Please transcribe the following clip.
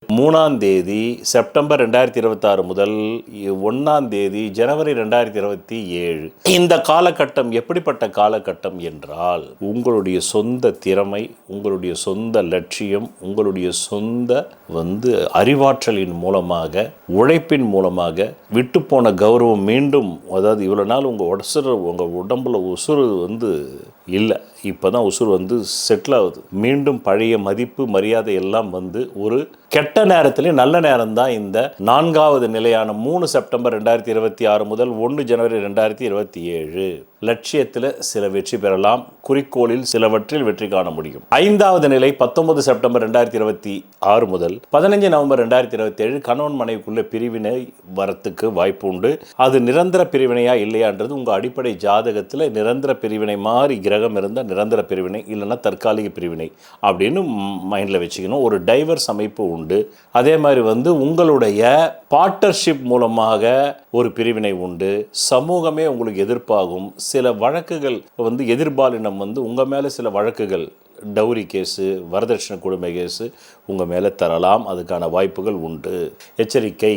3ஆம் தேதி செப்டம்பர் 2026 முதல் 1ஆம் தேதி ஜனவரி 2027. இந்த காலகட்டம் எப்படிப்பட்ட காலகட்டம் என்றால், உங்களுடைய சொந்த திறமை, உங்களுடைய சொந்த லட்சியம், உங்களுடைய சொந்த அறிவாற்றலின் மூலமாக, உழைப்பின் மூலமாக விட்டுப்போன கௌரவம் மீண்டும், அதாவது இவ்வளோ நாள் உங்கள் உடம்புல உசுறு இல்லை, இப்போ தான் உசுறு செட்டில் ஆகுது. மீண்டும் பழைய மதிப்பு மரியாதை எல்லாம் ஒரு கெட்ட நேரத்திலே நல்ல நேரம் தான் இந்த 4வது நிலையான 3 செப்டம்பர் 2026 முதல் 1 ஜனவரி 2027. லட்சியத்தில் சில வெற்றி பெறலாம், குறிக்கோளில் சிலவற்றில் வெற்றி காண முடியும். 5வது நிலை 19 செப்டம்பர் 2026 முதல் 15 நவம்பர் 2027 கணவன் மனைவிக்குள்ள பிரிவினை வரத்துக்கு வாய்ப்பு உண்டு. அது நிரந்தர பிரிவினையா இல்லையான்றது உங்கள் அடிப்படை ஜாதகத்தில் நிரந்தர பிரிவினை மாதிரி கிரகம் இருந்தால் நிரந்தர பிரிவினை, இல்லைன்னா தற்காலிக பிரிவினை அப்படின்னு மைண்டில் வச்சுக்கணும். ஒரு டைவர்ஸ் அமைப்பு உண்டு. அதே மாதிரி உங்களுடைய பார்ட்னர்ஷிப் மூலமாக ஒரு பிரிவினை உண்டு. சமூகமே உங்களுக்கு எதிர்ப்பாகும். சில வழக்குகள் எதிர்பாலினம் உங்கள் மேலே சில வழக்குகள், டவுரி கேஸு, வரதட்சணை கொடுமை கேஸு உங்கள் மேலே தரலாம். அதுக்கான வாய்ப்புகள் உண்டு. எச்சரிக்கை.